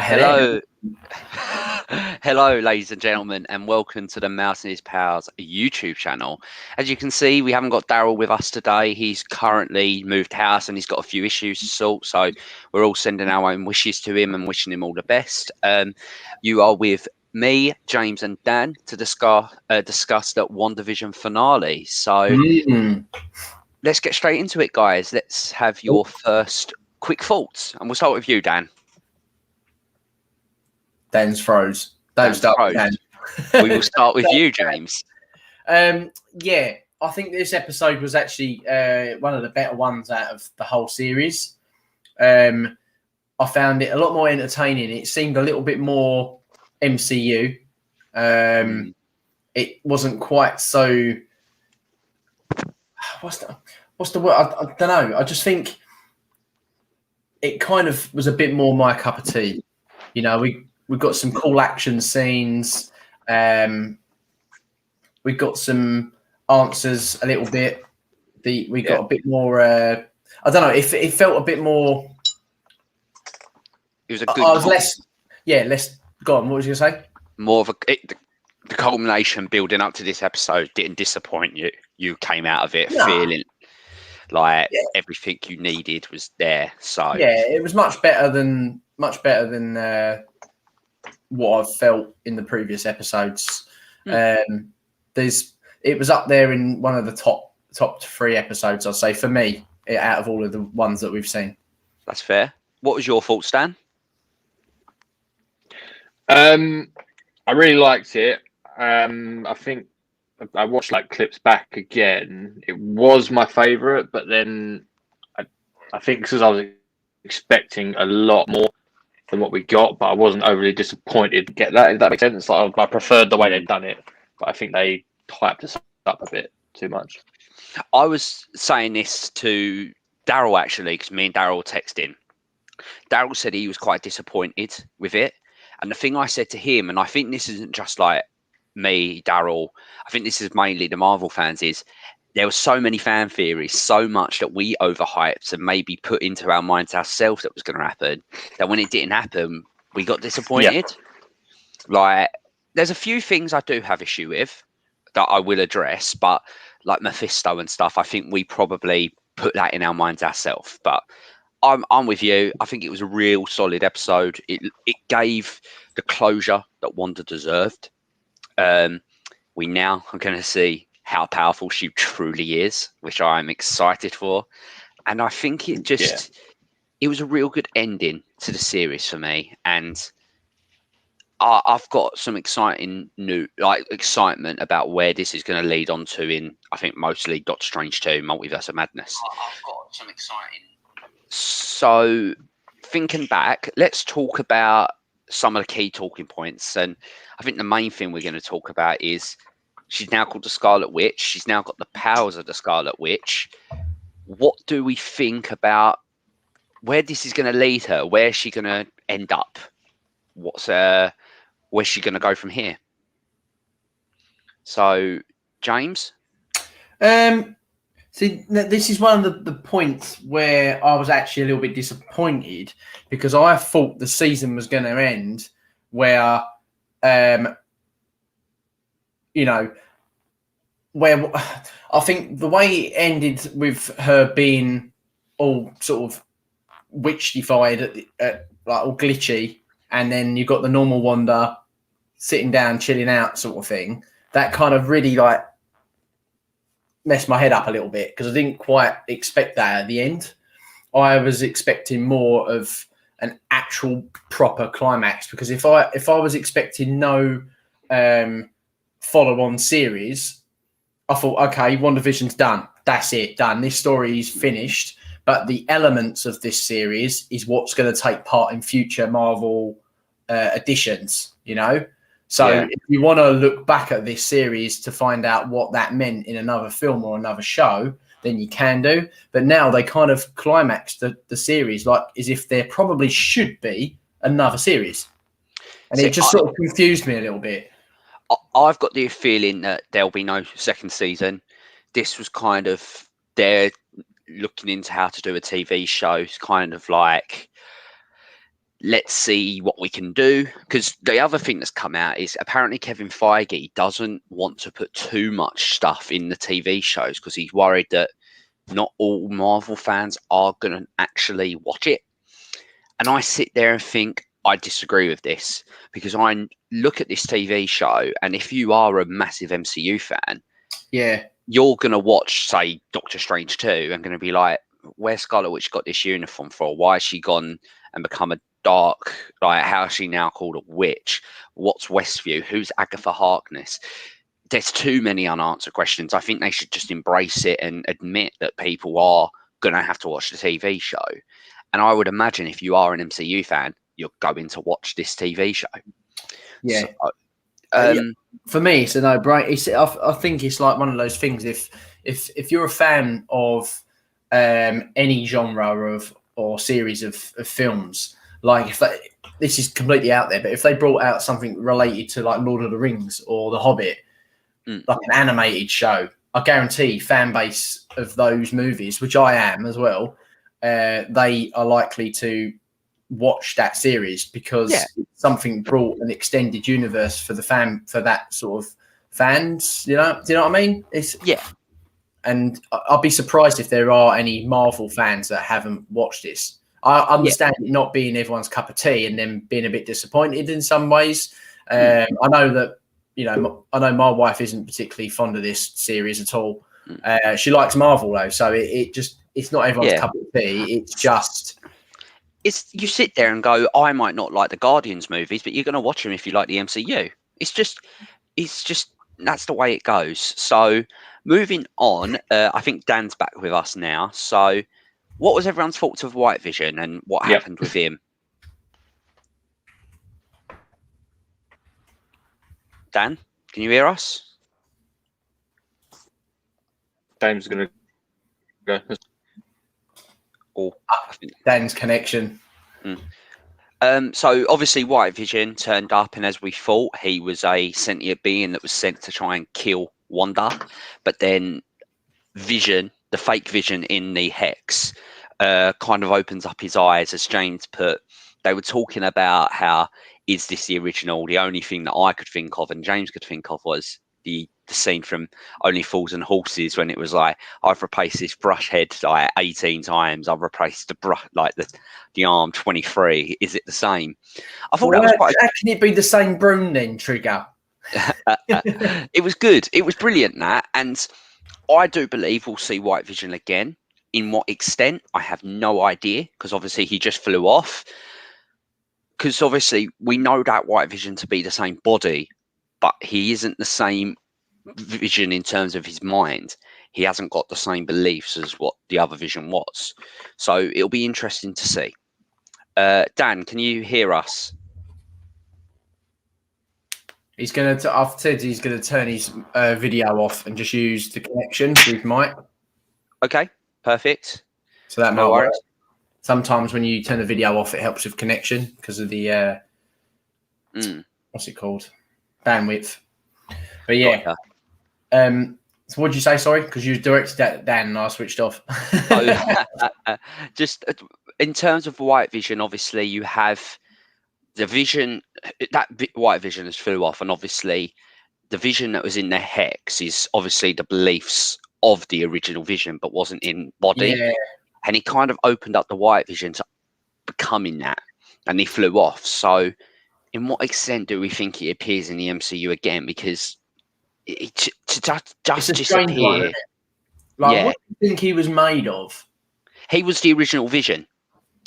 Hello. Hello, ladies and gentlemen, and welcome to the Mouse and His Pals YouTube channel. As you can see, we haven't got Daryl with us today. He's currently moved house and he's got a few issues to sort, so we're all sending our own wishes to him and wishing him all the best. You are with me, James, and Dan to discuss the WandaVision finale. So let's get straight into it, guys. Let's have your first quick thoughts, and we'll start with you, Dan. Dan's froze. Don't start with Dan. We will start with you, James. Yeah, I think this episode was actually one of the better ones out of the whole series. I found it a lot more entertaining. It seemed a little bit more MCU. It wasn't quite so. What's the word? I don't know. I just think it kind of was a bit more my cup of tea. You know, we've got some cool action scenes. We got some answers a little bit. We got a bit more. I don't know. It felt a bit more. It was a good. I was less. Yeah, less. Go on. What was you gonna say? More of the culmination building up to this episode didn't disappoint you. You came out of it feeling like everything you needed was there. So yeah, it was much better than what I've felt in the previous episodes. It was up there in one of the top 3 episodes, I'd say, for me, out of all of the ones that we've seen. That's fair. What was your thoughts, Dan? I really liked it. I think I watched like clips back again. It was my favourite, but then I think because I was expecting a lot more than what we got, but I wasn't overly disappointed to get that, if that makes sense. Like, I preferred the way they've done it, but I think they hyped us up a bit too much. I was saying this to Daryl, actually, because me and Daryl were texting. Daryl said he was quite disappointed with it. And the thing I said to him, and I think this isn't just like me, Daryl, I think this is mainly the Marvel fans, is there were so many fan theories, so much that we overhyped and maybe put into our minds ourselves that was going to happen, that when it didn't happen, we got disappointed. Yeah. Like, there's a few things I do have issue with that I will address, but like Mephisto and stuff, I think we probably put that in our minds ourselves. But I'm with you. I think it was a real solid episode. It gave the closure that Wanda deserved. We now are going to see how powerful she truly is, which I'm excited for. And I think it was a real good ending to the series for me. And I've got some excitement about where this is going to lead on to in, I think, mostly Doctor Strange 2, Multiverse of Madness. I've got some exciting. So thinking back, let's talk about some of the key talking points. And I think the main thing we're going to talk about is she's now called the Scarlet Witch. She's now got the powers of the Scarlet Witch. What do we think about where this is going to lead her? Where's she going to end up? Where's she going to go from here? So, James? See, this is one of the points where I was actually a little bit disappointed, because I thought the season was going to end where, where I think the way it ended with her being all sort of witchified, like all glitchy, and then you've got the normal Wanda sitting down, chilling out sort of thing, that kind of really like messed my head up a little bit, because I didn't quite expect that at the end. I was expecting more of an actual proper climax, because if I was expecting no follow-on series, I thought, okay, WandaVision's done. That's it, done. This story is finished. But the elements of this series is what's going to take part in future Marvel editions, you know? So if you want to look back at this series to find out what that meant in another film or another show, then you can do. But now they kind of climaxed the series like as if there probably should be another series. And it just sort of confused me a little bit. I've got the feeling that there'll be no second season. This was kind of, they're looking into how to do a TV show. It's kind of like let's see what we can do. Because the other thing that's come out is apparently Kevin Feige doesn't want to put too much stuff in the TV shows because he's worried that not all Marvel fans are going to actually watch it. And I sit there and think, I disagree with this, because I look at this TV show, and if you are a massive MCU fan, you're going to watch, say, Doctor Strange 2 and going to be like, where's Scarlet Witch got this uniform for? Why has she gone and become a dark, like, how is she now called a witch? What's Westview? Who's Agatha Harkness? There's too many unanswered questions. I think they should just embrace it and admit that people are going to have to watch the TV show. And I would imagine if you are an MCU fan, you're going to watch this TV show. Yeah. So, for me, it's a no-brainer. I think it's like one of those things. If you're a fan of any genre or series of films, like this is completely out there, but if they brought out something related to like Lord of the Rings or The Hobbit, like an animated show, I guarantee fan base of those movies, which I am as well, they are likely to watch that series because something brought an extended universe for that sort of fans. Do you know what I mean? And I'll be surprised if there are any Marvel fans that haven't watched this. I understand it not being everyone's cup of tea and then being a bit disappointed in some ways. I know that, I know my wife isn't particularly fond of this series at all. She likes Marvel though, so it's not everyone's cup of tea. It's just you sit there and go, I might not like the Guardians movies, but you're going to watch them if you like the MCU. It's just that's the way it goes. So moving on, I think Dan's back with us now. So what was everyone's thoughts of White Vision and what happened with him? Dan, can you hear us? James is going to go. Dan's connection. So obviously White Vision turned up, and as we thought, he was a sentient being that was sent to try and kill Wanda. But then Vision, the fake Vision in the Hex, kind of opens up his eyes, as James put. They were talking about how, is this the original? The only thing that I could think of and James could think of was the scene from Only Fools and Horses, when it was like, I've replaced this brush head like 18 times. I've replaced the brush, like the arm 23. Is it the same? I thought that was quite. How can it be the same broom then, Trigger? It was good. It was brilliant, that. And I do believe we'll see White Vision again. In what extent, I have no idea, because obviously he just flew off. Because obviously we know that White Vision to be the same body, but he isn't the same Vision in terms of his mind. He hasn't got the same beliefs as what the other Vision was. So it'll be interesting to see. Dan, can you hear us? I've said he's going to turn his video off and just use the connection with his mic. Okay, perfect. So that might work. Sometimes when you turn the video off, it helps with connection because of the what's it called? Bandwidth. But yeah. So what did you say? Sorry, because you directed that, Dan, and I switched off. Just in terms of White Vision, obviously you have the Vision. That White Vision has flew off, and obviously the Vision that was in the Hex is obviously the beliefs of the original Vision, but wasn't in body. Yeah. And he kind of opened up the White Vision to becoming that, and he flew off. So, in what extent do we think he appears in the MCU again? Because to just disappear. What do you think he was made of? He was the original Vision.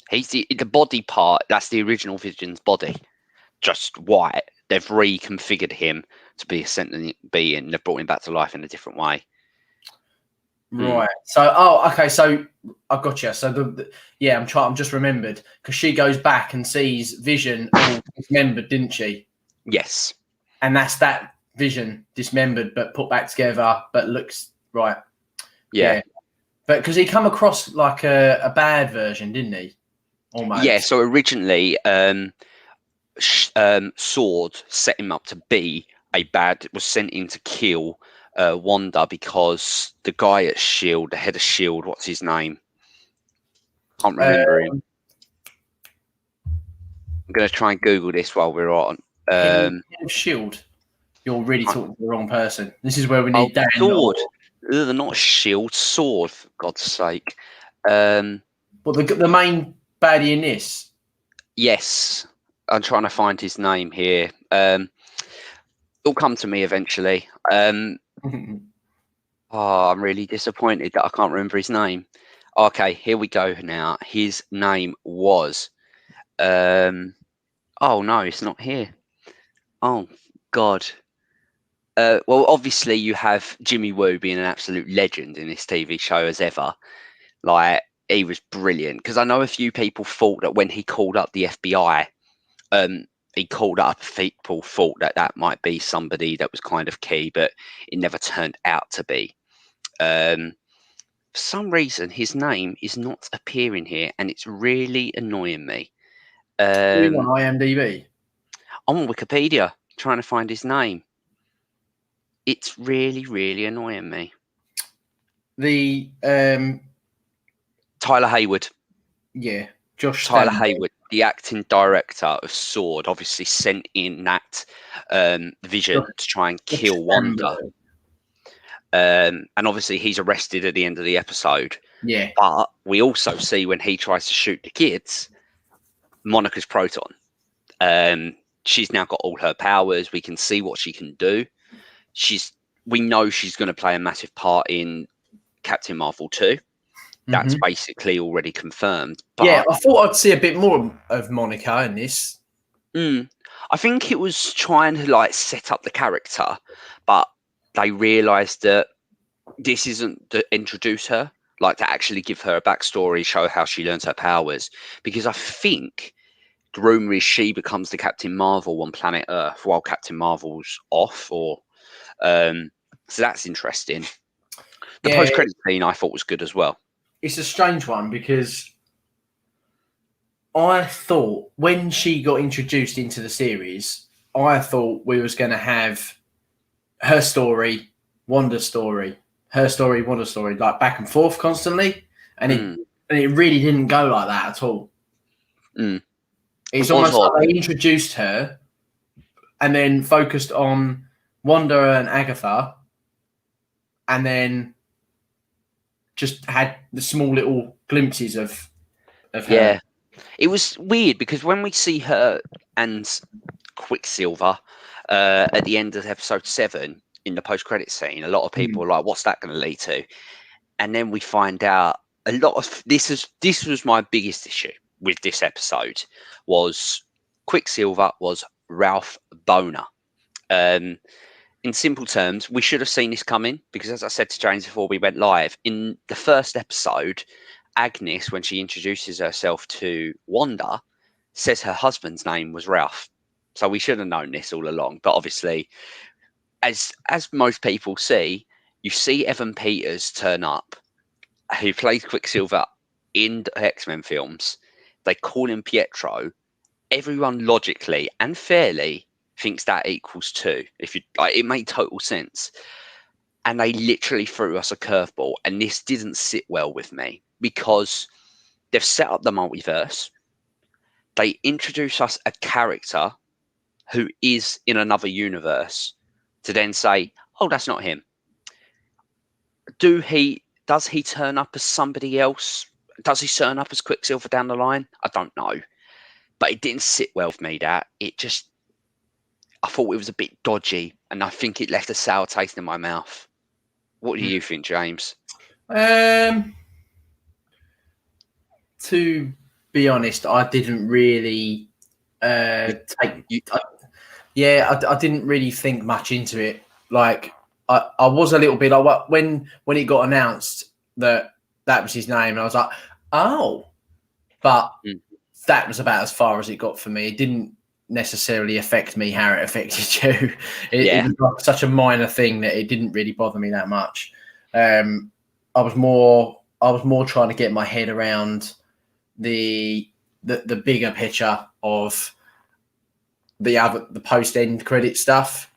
He's the body part. That's the original Vision's body, just white. They've reconfigured him to be a sentient being. They've brought him back to life in a different way. Right. So, okay. So I've got you. So I'm just remembered because she goes back and sees Vision all dismembered, didn't she? Yes. And that's that Vision dismembered but put back together, but looks right. Yeah. But because he come across like a bad version, didn't he? Almost. Yeah. So originally, Sword set him up to be a bad. Was sent in to kill Wanda because the guy at Shield, the head of Shield, what's his name? Can't remember him. I'm going to try and Google this while we're on. Head of Shield. You're really talking to the wrong person. This is where we need Dan. Sword. Not Shield, Sword, for God's sake. Well, the main baddie in this. Yes, I'm trying to find his name here. It'll come to me eventually. I'm really disappointed that I can't remember his name. Okay, here we go now. His name was... oh, no, it's not here. Oh, God. Well, obviously, you have Jimmy Woo being an absolute legend in this TV show as ever. Like, he was brilliant. Because I know a few people thought that when he called up the FBI, people thought that that might be somebody that was kind of key, but it never turned out to be. For some reason, his name is not appearing here, and it's really annoying me. On IMDb? I'm on Wikipedia trying to find his name. It's really, really annoying me. The Tyler Hayward. Yeah, Josh Tyler Stanley. Hayward, the acting director of Sword, obviously sent in that Vision to try and kill Wanda. And obviously he's arrested at the end of the episode. Yeah. But we also see when he tries to shoot the kids, Monica's proton. She's now got all her powers. We can see what she can do. We know she's going to play a massive part in Captain Marvel 2. That's basically already confirmed. But yeah, I thought I'd see a bit more of Monica in this. I think it was trying to like set up the character, but they realised that this isn't to introduce her, like to actually give her a backstory, show how she learns her powers. Because I think the rumour is she becomes the Captain Marvel on planet Earth while Captain Marvel's off, or so that's interesting. The post-credit scene I thought was good as well. It's a strange one because I thought when she got introduced into the series, I thought we was going to have her story, Wanda's story, her story, Wanda's story, like back and forth constantly, and it really didn't go like that at all. It's almost like they introduced her and then focused on Wanda and Agatha, and then just had the small little glimpses of her. Yeah, it was weird because when we see her and Quicksilver at the end of episode 7 in the post-credit scene, a lot of people are like, "What's that going to lead to?" And then we find out a lot of this was my biggest issue with this episode was Quicksilver was Ralph Boner. In simple terms, we should have seen this coming because, as I said to James before we went live, in the first episode, Agnes, when she introduces herself to Wanda, says her husband's name was Ralph. So we should have known this all along. But obviously, as most people see, you see Evan Peters turn up, who plays Quicksilver in the X-Men films. They call him Pietro. Everyone logically and fairly thinks that equals 2. If you like, it made total sense. And they literally threw us a curveball, and this didn't sit well with me because they've set up the multiverse. They introduce us a character who is in another universe to then say, "Oh, that's not him." Does he turn up as somebody else? Does he turn up as Quicksilver down the line? I don't know, but it didn't sit well with me. I thought it was a bit dodgy, and I think it left a sour taste in my mouth. What do you think, James? To be honest, I didn't really I didn't really think much into it. Like, I was a little bit like when it got announced that was his name, and I was like, oh, but that was about as far as it got for me. It didn't necessarily affect me how it affected you. It was like such a minor thing that it didn't really bother me that much. I was more trying to get my head around the bigger picture of the post end credit stuff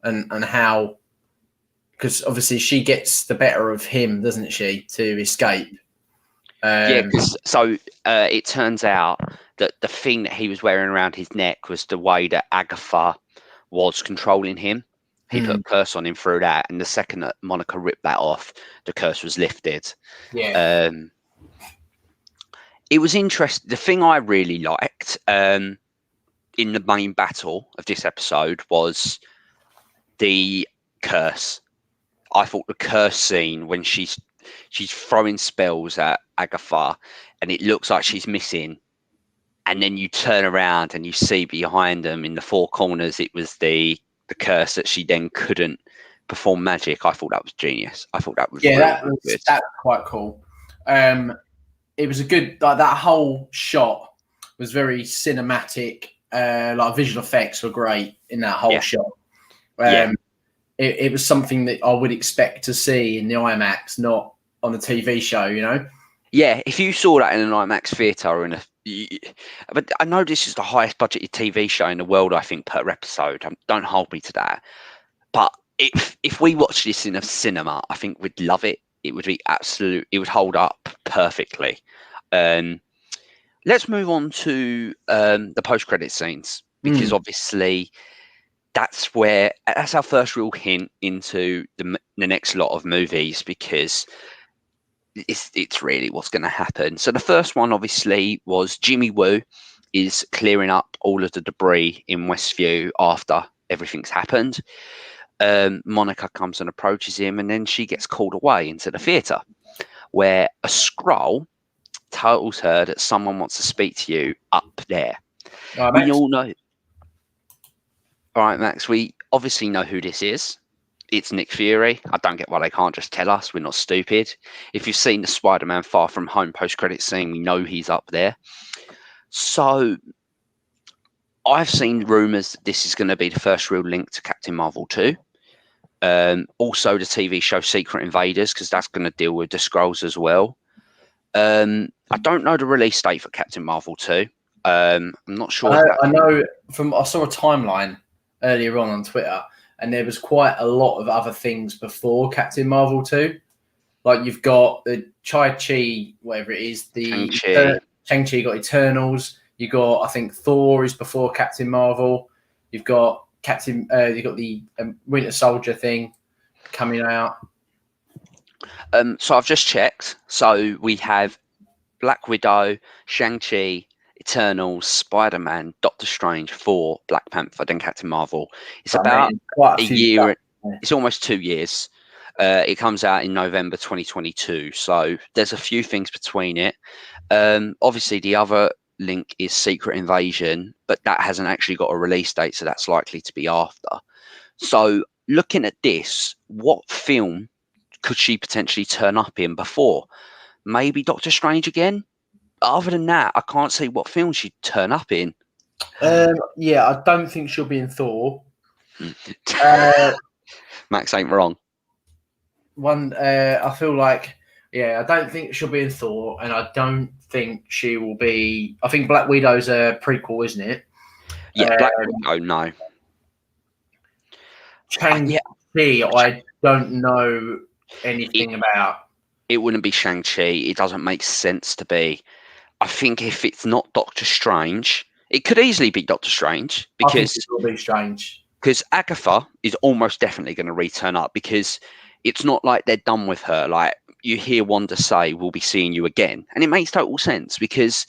and how, because obviously she gets the better of him, doesn't she, to escape? Yeah, because it turns out that the thing that he was wearing around his neck was the way that Agatha was controlling him. He put a curse on him through that, and the second that Monica ripped that off, the curse was lifted. Yeah. It was interesting. The thing I really liked in the main battle of this episode was the curse. I thought the curse scene when she's throwing spells at Agatha and it looks like she's missing, and then you turn around and you see behind them in the four corners it was the curse that she then couldn't perform magic. I thought that was genius. I thought that was that was quite cool. It was a good, like, that whole shot was very cinematic. Like, visual effects were great in that whole shot. It was something that I would expect to see in the IMAX, not on a TV show, you know? Yeah, if you saw that in an IMAX theatre or but I know this is the highest budgeted TV show in the world, I think, per episode. Don't hold me to that. But if we watched this in a cinema, I think we'd love it. It would be it would hold up perfectly. Let's move on to the post-credit scenes, because obviously that's our first real hint into the next lot of movies, because it's really what's going to happen. So the first one obviously was Jimmy Woo is clearing up all of the debris in Westview after everything's happened. Monica comes and approaches him, and then she gets called away into the theatre where a scroll tells her that someone wants to speak to you up there. We all know. All right, Max, we obviously know who this is. It's Nick Fury. I don't get why they can't just tell us. We're not stupid. If you've seen the Spider-Man Far From Home post-credit scene, we know he's up there. So I've seen rumours that this is going to be the first real link to Captain Marvel 2. Also the TV show Secret Invaders, because that's going to deal with the Skrulls as well. I don't know the release date for Captain Marvel 2. I'm not sure. I saw a timeline earlier on Twitter, and there was quite a lot of other things before Captain Marvel 2. Like, you've got the Chi-Chi, whatever it is, Shang-Chi, you got Eternals, you got, I think, Thor is before Captain Marvel. You've got the Winter Soldier thing coming out. So I've just checked. So we have Black Widow, Shang-Chi, Eternals, Spider-Man, Doctor Strange, Thor, Black Panther, then Captain Marvel. It's about a year. It's almost 2 years. It comes out in November 2022. So there's a few things between it. Obviously, the other link is Secret Invasion, but that hasn't actually got a release date, so that's likely to be after. So looking at this, what film could she potentially turn up in before? Maybe Doctor Strange again? Other than that, I can't see what film she'd turn up in. Yeah, I don't think she'll be in Thor. Max ain't wrong. I feel like, I don't think she'll be in Thor, and I don't think she will be. I think Black Widow's a prequel, isn't it? Yeah, Black Widow, no. Shang-Chi, I don't know anything about. It wouldn't be Shang-Chi. It doesn't make sense to be. I think if it's not Doctor Strange, it could easily be Doctor Strange, because I think it will be Strange. Because Agatha is almost definitely going to return up, because it's not like they're done with her. Like, you hear Wanda say, "We'll be seeing you again," and it makes total sense, because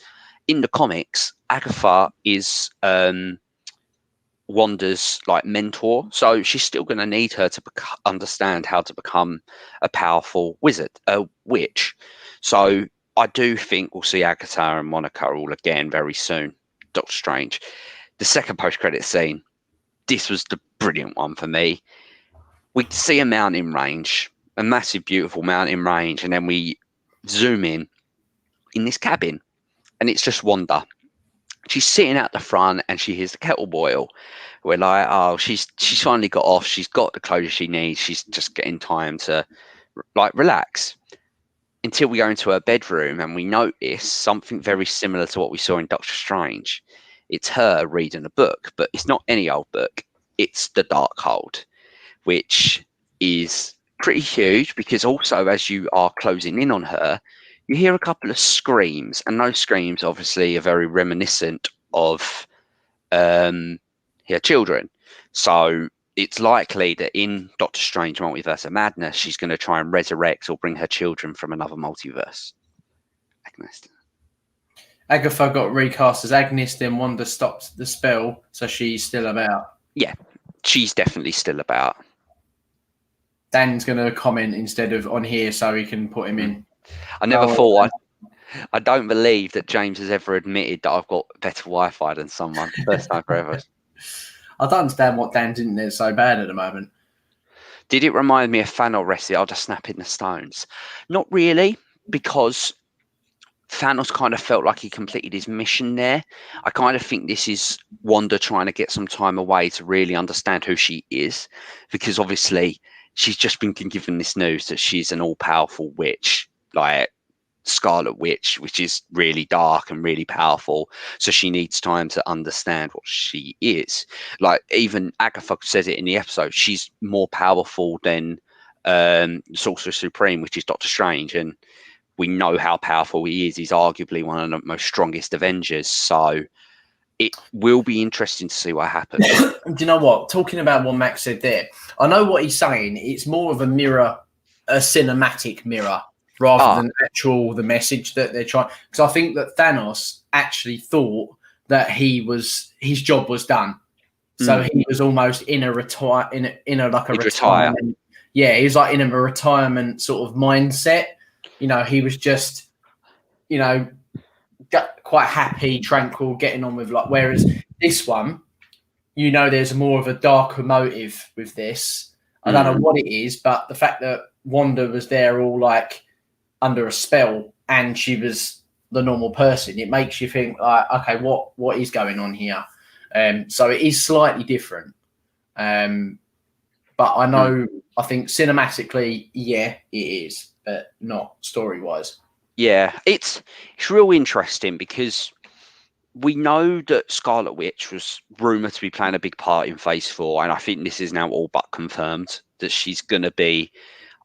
in the comics, Agatha is Wanda's like mentor, so she's still going to need her to understand how to become a powerful witch. So I do think we'll see Agatha and Monica all again very soon. Doctor Strange. The second post-credit scene, this was the brilliant one for me. We see a mountain range, a massive, beautiful mountain range, and then we zoom in this cabin, and it's just Wanda. She's sitting out the front, and she hears the kettle boil. We're like, oh, she's finally got off. She's got the clothes she needs. She's just getting time to like relax. Until we go into her bedroom and we notice something very similar to what we saw in Doctor Strange. It's her reading a book, but it's not any old book. It's The Darkhold, which is pretty huge, because also as you are closing in on her, you hear a couple of screams, and those screams obviously are very reminiscent of children. So it's likely that in Doctor Strange Multiverse of Madness, she's going to try and resurrect or bring her children from another multiverse. Agnes. Agatha got recast as Agnes, then Wanda stopped the spell, so she's still about. Yeah, she's definitely still about. Dan's going to comment instead of on here so he can put him in. I never thought. I don't believe that James has ever admitted that I've got better Wi-Fi than someone. First time forever. I don't understand what Dan's internet's so bad at the moment. Did it remind me of Thanos wrestling? I'll just snap in the stones. Not really, because Thanos kind of felt like he completed his mission there. I kind of think this is Wanda trying to get some time away to really understand who she is, because obviously she's just been given this news that she's an all-powerful witch, like Scarlet Witch, which is really dark and really powerful. So she needs time to understand what she is. Like even Agatha says it in the episode, she's more powerful than Sorcerer Supreme, which is Doctor Strange, and we know how powerful he is. He's arguably one of the most strongest Avengers. So it will be interesting to see what happens. Do you know what? Talking about what Max said there, I know what he's saying. It's more of a mirror, a cinematic mirror, rather than the message that they're trying. Because I think that Thanos actually thought that his job was done. So he was almost in a retirement. Yeah, he was like in a retirement sort of mindset. You know, he was just, you know, quite happy, tranquil, getting on with like. Whereas this one, you know, there's more of a darker motive with this. I don't know what it is, but the fact that Wanda was there all like under a spell and she was the normal person, it makes you think like, okay, what is going on here? So it is slightly different. But I know, I think cinematically, yeah, it is, but not story-wise. Yeah, it's real interesting because we know that Scarlet Witch was rumoured to be playing a big part in Phase 4, and I think this is now all but confirmed that she's going to be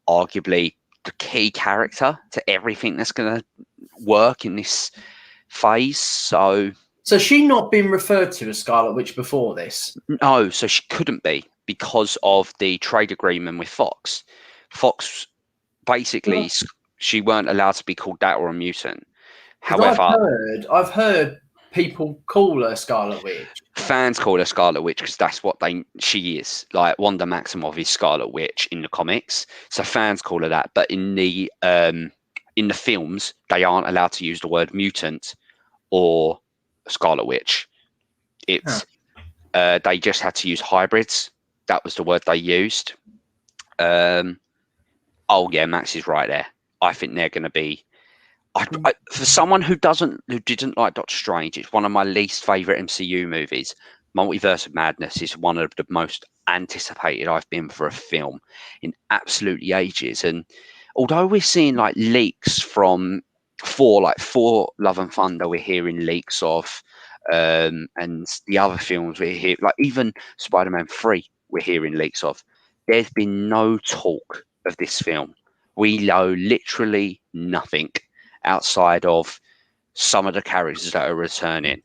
arguably the key character to everything that's going to work in this phase. So she not been referred to as Scarlet Witch before this? No, so she couldn't be because of the trade agreement with Fox. Fox basically, she weren't allowed to be called that or a mutant. However, I've heard people call her Scarlet Witch. Fans call her Scarlet Witch because that's what she is. Like Wanda Maximoff is Scarlet Witch in the comics, so fans call her that. But in the films, they aren't allowed to use the word mutant or Scarlet Witch. It's they just had to use hybrids. That was the word they used. Oh yeah, Max is right there. I think they're going to be. For someone who didn't like Doctor Strange, it's one of my least favorite MCU movies. Multiverse of Madness is one of the most anticipated I've been for a film in absolutely ages. And although we're seeing like leaks from Thor Love and Thunder, we're hearing leaks of, and the other films we're hearing, like even Spider-Man 3, we're hearing leaks of. There's been no talk of this film. We know literally nothing outside of some of the characters that are returning,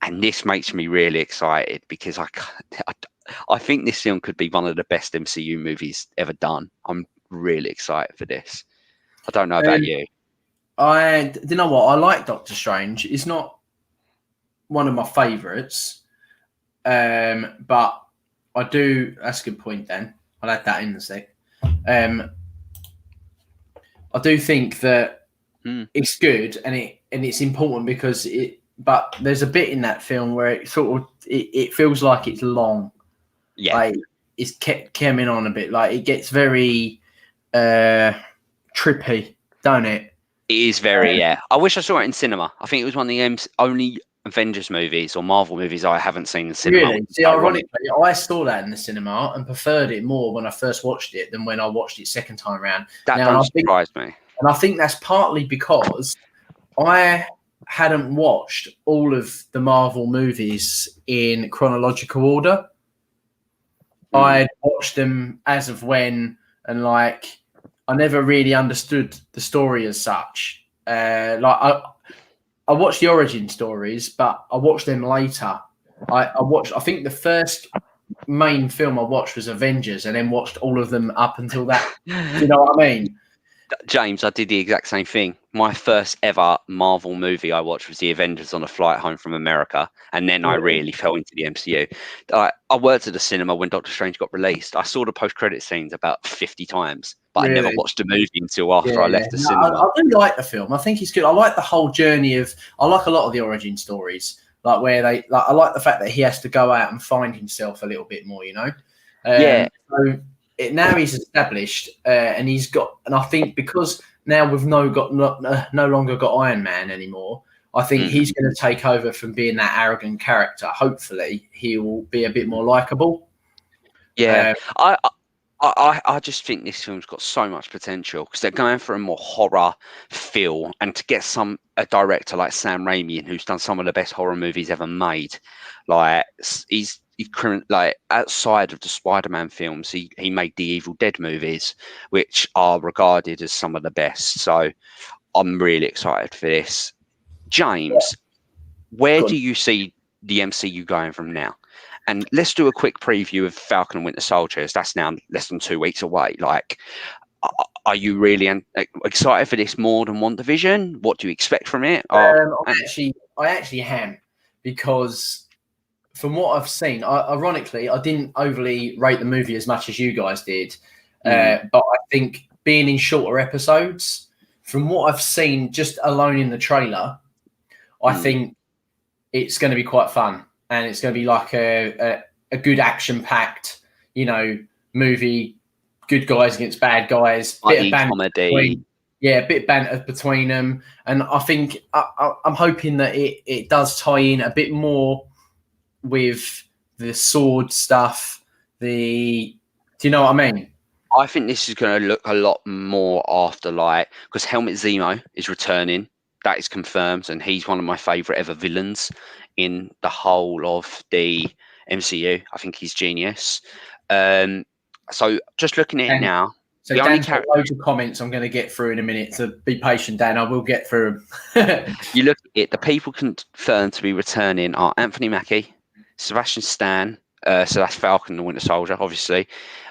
and this makes me really excited because I think this film could be one of the best MCU movies ever done. I'm really excited for this. I don't know about you. You know what? I like Doctor Strange. It's not one of my favourites, but I do. That's a good point, Dan. I'll add that in a sec. I do think that it's good and it's important because but there's a bit in that film where it sort of it feels like it's long. Yeah. Like it's kept coming on a bit. Like it gets very trippy, don't it? It is very, yeah. I wish I saw it in cinema. I think it was one of the only Avengers movies or Marvel movies I haven't seen in cinema. Really? See, ironically, I saw that in the cinema and preferred it more when I first watched it than when I watched it second time around. That don't surprise me. And I think that's partly because I hadn't watched all of the Marvel movies in chronological order. I'd watched them as of when, and like I never really understood the story as such. I watched the origin stories, but I watched them later. I think the first main film I watched was Avengers, and then watched all of them up until that. Do you know what I mean? James, I did the exact same thing. My first ever Marvel movie I watched was the Avengers on a flight home from America, and then I really fell into the MCU. I worked at the cinema when Doctor Strange got released. I saw the post-credit scenes about 50 times, but I never watched the movie until after I left the cinema. I really like the film. I think it's good. I like the whole journey of. I like a lot of the origin stories, like where they. Like, I like the fact that he has to go out and find himself a little bit more. You know. So now he's established, and he's got. And I think because now we've no longer got Iron Man anymore. I think he's going to take over from being that arrogant character. Hopefully, he will be a bit more likable. Yeah, I just think this film's got so much potential because they're going for a more horror feel, and to get a director like Sam Raimi in, who's done some of the best horror movies ever made, like he's current, like outside of the Spider-Man films, he made the Evil Dead movies, which are regarded as some of the best. So I'm really excited for this. James, where do you see the MCU going from now? And let's do a quick preview of Falcon and Winter Soldier. That's now less than 2 weeks away. Like, are you really excited for this more than WandaVision? What do you expect from it? I actually am, because from what I've seen, ironically, I didn't overly rate the movie as much as you guys did. But I think being in shorter episodes, from what I've seen just alone in the trailer, I think it's going to be quite fun. And it's going to be like a good action-packed, movie. Good guys against bad guys. Bit of banter a bit of banter between them. And I think I'm hoping that it does tie in a bit more with the sword stuff. Do you know what I mean? I think this is going to look a lot more after, because Helmut Zemo is returning. That is confirmed, and he's one of my favourite ever villains in the whole of the MCU. I think he's genius. So just looking at it now. So Dan's got loads of comments I'm going to get through in a minute, so be patient, Dan. I will get through them. You look at it, the people confirmed to be returning are Anthony Mackie, Sebastian Stan, so that's Falcon and Winter Soldier, obviously,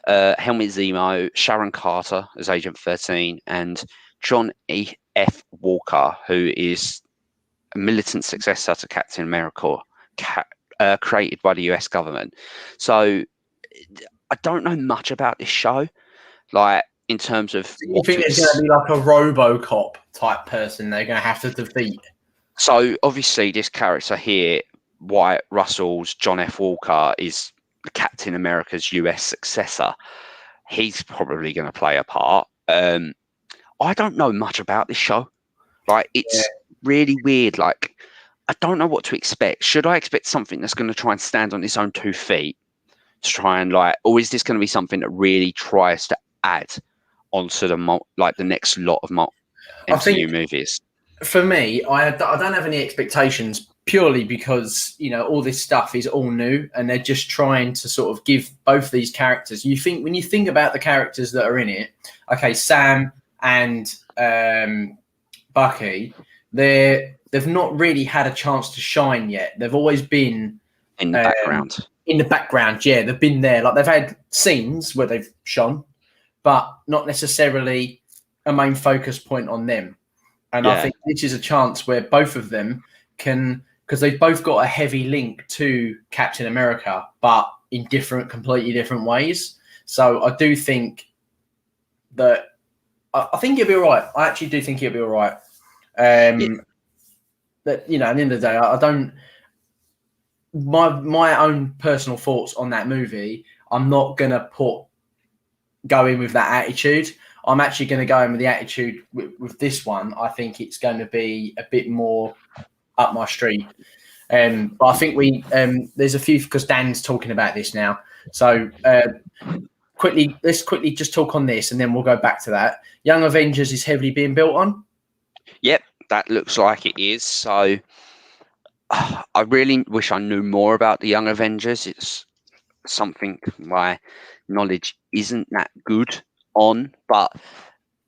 Helmut Zemo, Sharon Carter as Agent 13, and John E.F. Walker, who is a militant successor to Captain America, created by the US government. So I don't know much about this show, in terms of. You think it's going to be like a RoboCop type person they're going to have to defeat? So obviously this character here, Wyatt Russell's John F. Walker, is Captain America's US successor. He's probably going to play a part. I don't know much about this show. It's really weird. I don't know what to expect. Should I expect something that's going to try and stand on its own 2 feet to try and or is this going to be something that really tries to add onto the next lot of MCU movies? For me, I don't have any expectations, purely because all this stuff is all new, and they're just trying to sort of give both these characters. When you think about the characters that are in it, okay, Sam and Bucky, they've not really had a chance to shine yet. They've always been in the background. In the background, yeah, they've been there. They've had scenes where they've shone, but not necessarily a main focus point on them. And I think this is a chance where both of them can, because they've both got a heavy link to Captain America, but in completely different ways. So I do think that I think he'll be all right. I actually do think he'll be all right. But at the end of the day, I don't. My own personal thoughts on that movie, I'm not gonna go in with that attitude. I'm actually going to go in with the attitude with this one. I think it's going to be a bit more up my street. But I think there's a few, because Dan's talking about this now. So let's quickly just talk on this, and then we'll go back to that. Young Avengers is heavily being built on. Yep, that looks like it is. So I really wish I knew more about the Young Avengers. It's something my knowledge isn't that good on, but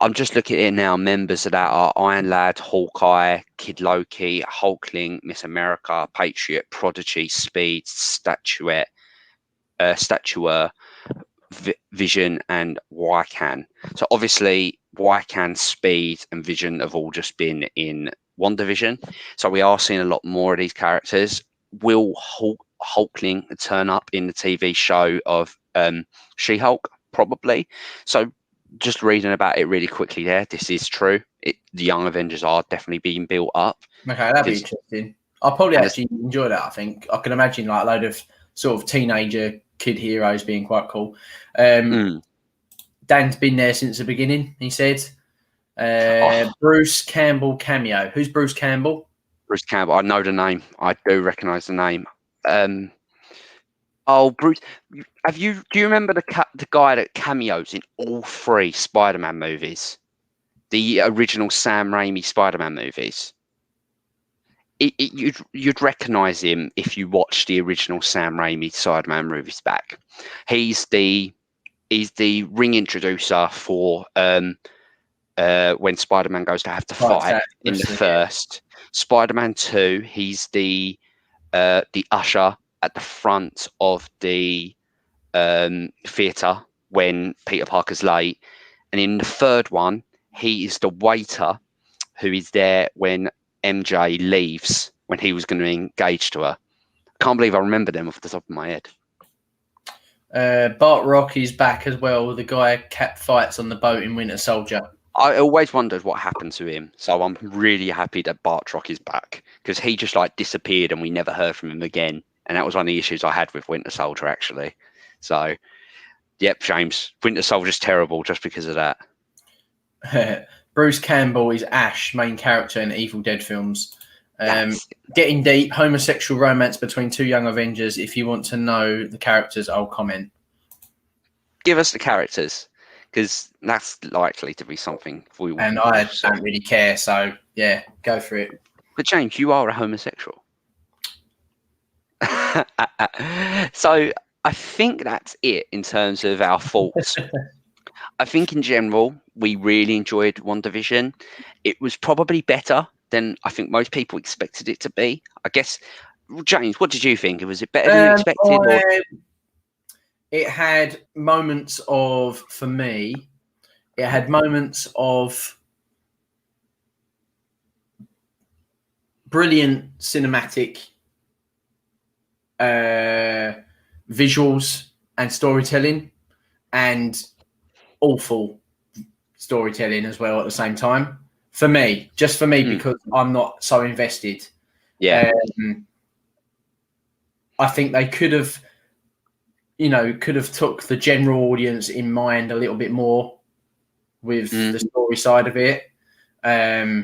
I'm just looking at it now. Members of that are Iron Lad, Hawkeye, Kid Loki, Hulkling, Miss America, Patriot, Prodigy, Speed, Statuette, Statua, Vision, and Wiccan. So obviously, Wiccan, Speed, and Vision have all just been in WandaVision. So we are seeing a lot more of these characters. Will Hulkling turn up in the TV show of She-Hulk? Probably. So just reading about it really quickly there, this is true. The Young Avengers are definitely being built up. Okay, that'd be interesting. I'll probably actually enjoy that, I think. I can imagine like a load of sort of teenager kid heroes being quite cool. Dan's been there since the beginning, he said. Bruce Campbell cameo. Who's Bruce Campbell? Bruce Campbell. I know the name. I do recognise the name. Bruce. Do you remember the guy that cameos in all 3 Spider-Man movies? The original Sam Raimi Spider-Man movies. You'd recognise him if you watched the original Sam Raimi Spider-Man movies back. He's the ring introducer for when Spider-Man goes to have to fight in the first Spider-Man 2. He's the usher at the front of the theatre when Peter Parker's late, and in the third one, he is the waiter who is there when MJ leaves, when he was going to engage to her. I can't believe I remember them off the top of my head. Bart Rock is back as well. The guy Cap fights on the boat in Winter Soldier. I always wondered what happened to him, so I'm really happy that Bart Rock is back, because he just like disappeared and we never heard from him again. And that was one of the issues I had with Winter Soldier, actually. So, yep, James, Winter Soldier's terrible just because of that. Bruce Campbell is Ash, main character in Evil Dead films. Getting deep, homosexual romance between 2 young Avengers. If you want to know the characters, I'll comment. Give us the characters, because that's likely to be something we want. And I don't really care, so yeah, go for it. But James, you are a homosexual. So I think that's it in terms of our thoughts. I think in general, we really enjoyed WandaVision. It was probably better than I think most people expected it to be. I guess, James, what did you think? Was it better than you expected? It had moments of, for me, it had moments of brilliant cinematic visuals and storytelling, and awful storytelling as well at the same time. For me, just for me, because I'm not so invested. Yeah. I think they could have took the general audience in mind a little bit more with the story side of it. I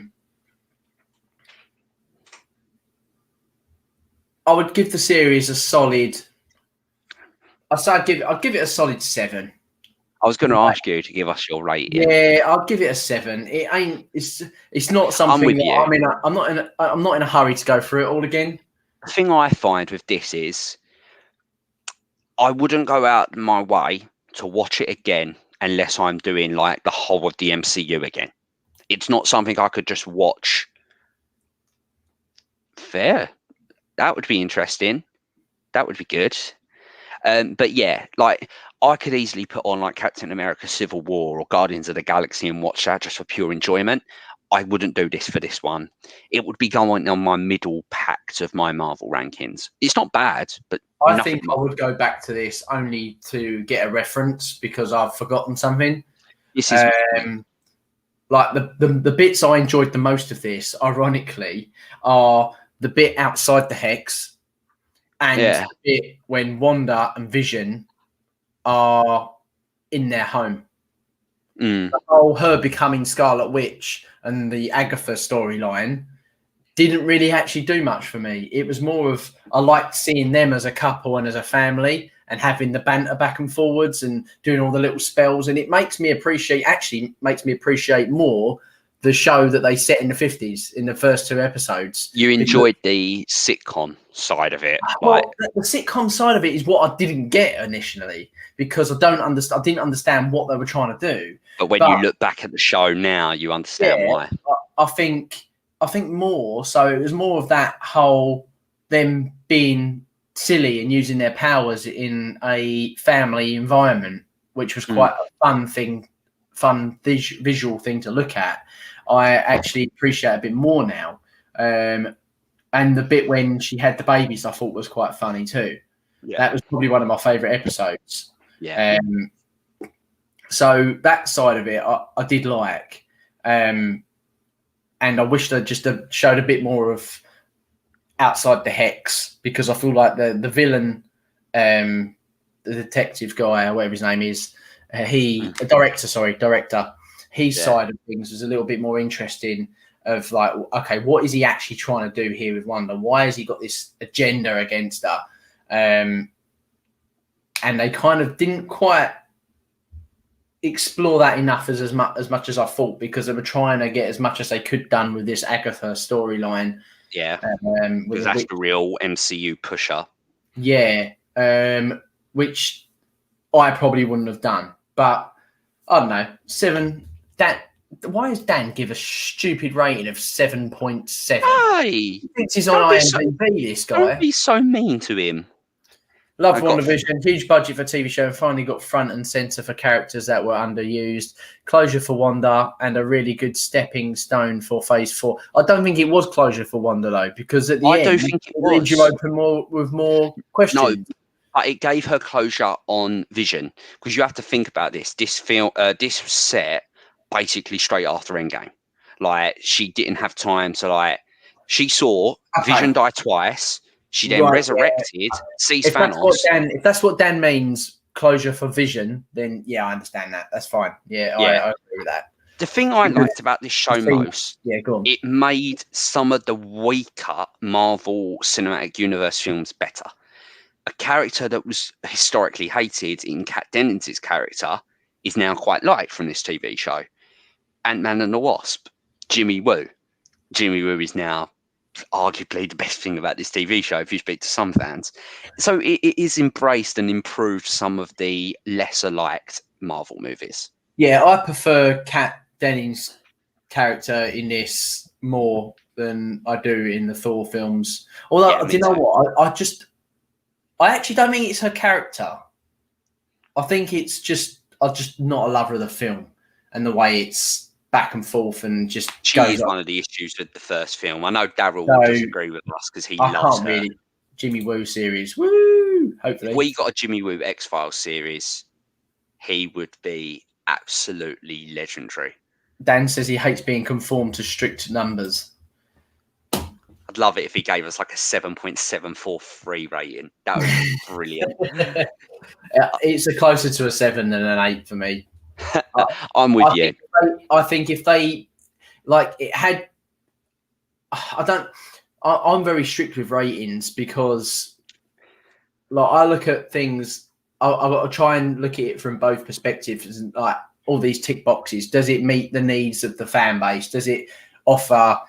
would give the series a solid. I'd give it a solid 7. I was going to ask you to give us your rating. Yeah, I'll give it a 7. It ain't. It's not something. I'm not in a hurry to go through it all again. The thing I find with this is, I wouldn't go out my way to watch it again unless I'm doing like the whole of the MCU again. It's not something I could just watch. Fair. That would be interesting. That would be good. But yeah, like I could easily put on like Captain America Civil War or Guardians of the Galaxy and watch that just for pure enjoyment. I wouldn't do this for this one. It would be going on my middle pact of my Marvel rankings. It's not bad, but I think I would go back to this only to get a reference because I've forgotten something. This is like the bits I enjoyed the most of this, ironically, are the bit outside the Hex and the bit when Wanda and Vision are in their home. The whole her becoming Scarlet Witch and the Agatha storyline didn't really actually do much for me. It was more of, I liked seeing them as a couple and as a family and having the banter back and forwards and doing all the little spells. And it makes me appreciate more the show that they set in the 50s in the first 2 episodes. You enjoyed the sitcom side of it. Well, the sitcom side of it is what I didn't get initially because I didn't understand what they were trying to do. But when you look back at the show now, you understand why. I think more. So it was more of that whole them being silly and using their powers in a family environment, which was quite a fun visual thing to look at. I actually appreciate a bit more now. And the bit when she had the babies, I thought was quite funny too. Yeah. That was probably one of my favourite episodes. Yeah. So that side of it, I did like. And I wish they just showed a bit more of outside the hex, because I feel like the villain, the detective guy, or whatever his name is, director, his side of things was a little bit more interesting. Of like, okay, what is he actually trying to do here with Wanda? Why has he got this agenda against her? And they kind of didn't quite explore that enough as much as I thought, because they were trying to get as much as they could done with this Agatha storyline. Yeah, because that's the real MCU pusher. Yeah, which I probably wouldn't have done, but I don't know. 7. Why does Dan give a stupid rating of 7.7? Hey, he thinks he's on IMDb. This guy. Don't be so mean to him. Love WandaVision. Huge budget for TV show. Finally got front and center for characters that were underused. Closure for Wanda, and a really good stepping stone for Phase 4. I don't think it was closure for Wanda though, because at the end, I do think it was. You open with more questions. No, but it gave her closure on Vision, because you have to think about this. This film, this was set basically straight after Endgame. Like, she didn't have time to she saw Vision die twice. She then resurrected, sees Thanos. If that's what Dan means, closure for Vision, then yeah, I understand that. That's fine. Yeah. I agree with that. The thing I liked about this show most, go on. It made some of the weaker Marvel Cinematic Universe films better. A character that was historically hated in Kat Dennings' character is now quite liked from this TV show. Ant-Man and the Wasp, Jimmy Woo. Jimmy Woo is now arguably the best thing about this TV show if you speak to some fans. So it is embraced and improved some of the lesser liked Marvel movies. Yeah, I prefer Kat Dennings' character in this more than I do in the Thor films. Although, do you know what? I actually don't think it's her character. I think it's just I'm just not a lover of the film and the way it's back and forth and just she is one of the issues with the first film. I know Daryl will disagree with us because he loves her. Really. Jimmy Woo series. Woo! Hopefully. If we got a Jimmy Woo X-Files series, he would be absolutely legendary. Dan says he hates being conformed to strict numbers. I'd love it if he gave us like a 7.743 rating. That would be brilliant. It's closer to a 7 than an 8 for me. I'm with you. I think if they it had, I'm very strict with ratings because I look at things. I'll try and look at it from both perspectives. And all these tick boxes. Does it meet the needs of the fan base? Does it offer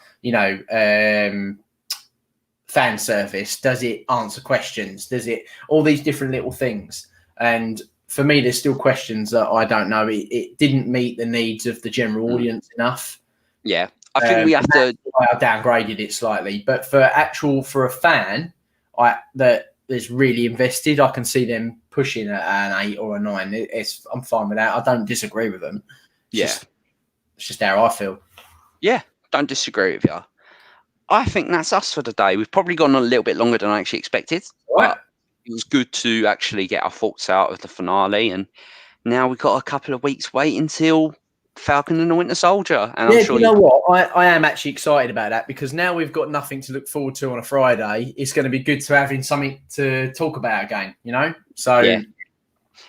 fan service? Does it answer questions? Does it all these different little things? And for me, there's still questions that I don't know. It didn't meet the needs of the general audience enough. Yeah, I think we have to. I downgraded it slightly, but for a fan, that is really invested, I can see them pushing at an 8 or a 9. I'm fine with that. I don't disagree with them. It's just how I feel. Yeah, don't disagree with you. I think that's us for the day. We've probably gone a little bit longer than I actually expected. Right. But it was good to actually get our thoughts out of the finale, and now we've got a couple of weeks wait until Falcon and the Winter Soldier. And I'm sure you know what? I am actually excited about that because now we've got nothing to look forward to on a Friday. It's going to be good to having something to talk about again, So it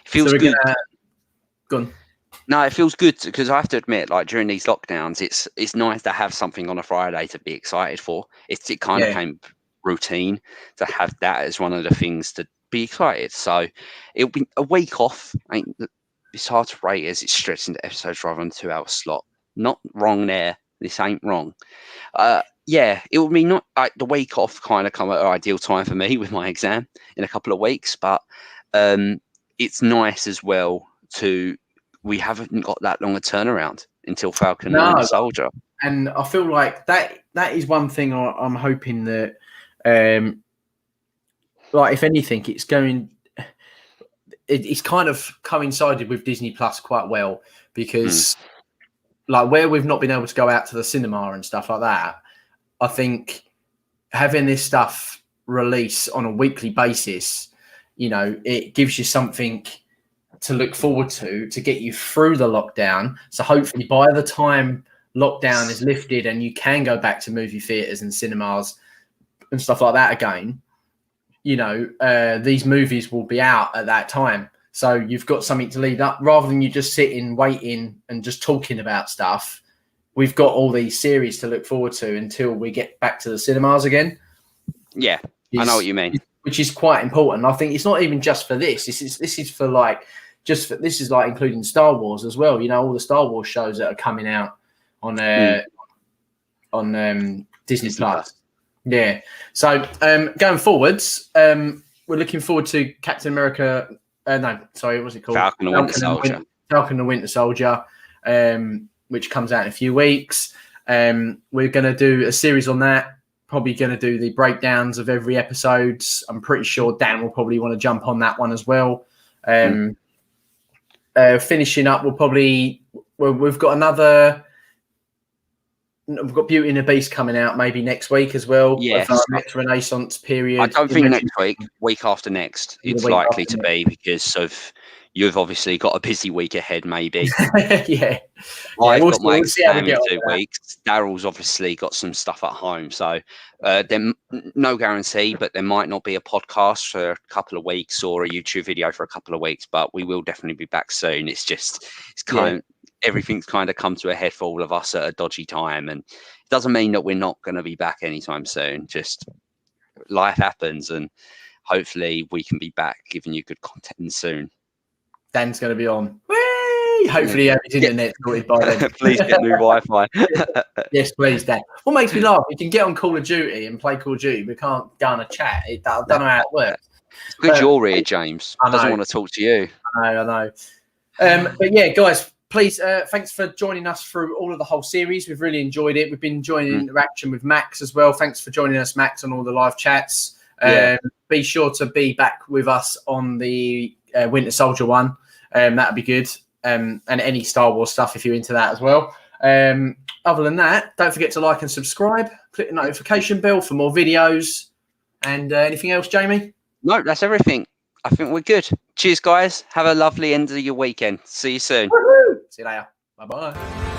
feels good. Go on. No, it feels good because I have to admit, during these lockdowns, it's nice to have something on a Friday to be excited for. It kind of became routine to have that as one of the things to be excited. So it'll be a week off. It's hard to rate as it's stretched into episodes rather than a 2-hour slot. Not wrong there, This ain't wrong. Yeah, it would be not like the week off kind of come at an ideal time for me with my exam in a couple of weeks, but it's nice as well we haven't got that long a turnaround until Falcon and Winter Soldier. And I feel like that is one thing I'm hoping that, like, if anything, it's kind of coincided with Disney Plus quite well, because like where we've not been able to go out to the cinema and stuff like that, I think having this stuff release on a weekly basis, you know, it gives you something to look forward to get you through the lockdown. So hopefully by the time lockdown is lifted and you can go back to movie theaters and cinemas and stuff like that again, you know, these movies will be out at that time. So you've got something to lead up, rather than you just sitting, waiting and just talking about stuff. We've got all these series to look forward to until we get back to the cinemas again. Yeah, I know what you mean. Which is quite important. I think it's not even just for this. This is for like, this is like including Star Wars as well. You know, all the Star Wars shows that are coming out on Disney Plus. Yeah. So going forwards, we're looking forward to Captain America. What's it called? Falcon and Winter Soldier. Falcon and Winter Soldier, which comes out in a few weeks. We're going to do a series on that. Probably going to do the breakdowns of every episode. I'm pretty sure Dan will probably want to jump on that one as well. Finishing up, we've got Beauty and the Beast coming out maybe next week as well. Yes. Our next Renaissance period. I don't think next week after next, it's likely to be, because of you've obviously got a busy week ahead, maybe. Yeah. I've got my exam in 2 weeks. Daryl's obviously got some stuff at home. So then no guarantee, but there might not be a podcast for a couple of weeks or a YouTube video for a couple of weeks, but we will definitely be back soon. Everything's kind of come to a head for all of us at a dodgy time. And it doesn't mean that we're not going to be back anytime soon. Just life happens, and hopefully we can be back giving you good content soon. Dan's going to be on. Whee! Hopefully, his internet sorted by then. Please get new Wi-Fi. Yes, please, Dan. What makes me laugh? You can get on Call of Duty and play Call of Duty. We can't go on a chat. I don't know how it works. It's good you're here, James. Doesn't want to talk to you. I know. But yeah, guys, please, thanks for joining us through all of the whole series. We've really enjoyed it. We've been enjoying interaction with Max as well. Thanks for joining us, Max, on all the live chats. Be sure to be back with us on the Winter Soldier one. That'd be good. And any Star Wars stuff if you're into that as well. Other than that, don't forget to like and subscribe. Click the notification bell for more videos. And anything else, Jamie? No, that's everything. I think we're good. Cheers, guys. Have a lovely end of your weekend. See you soon. Woo-hoo! See you later. Bye-bye.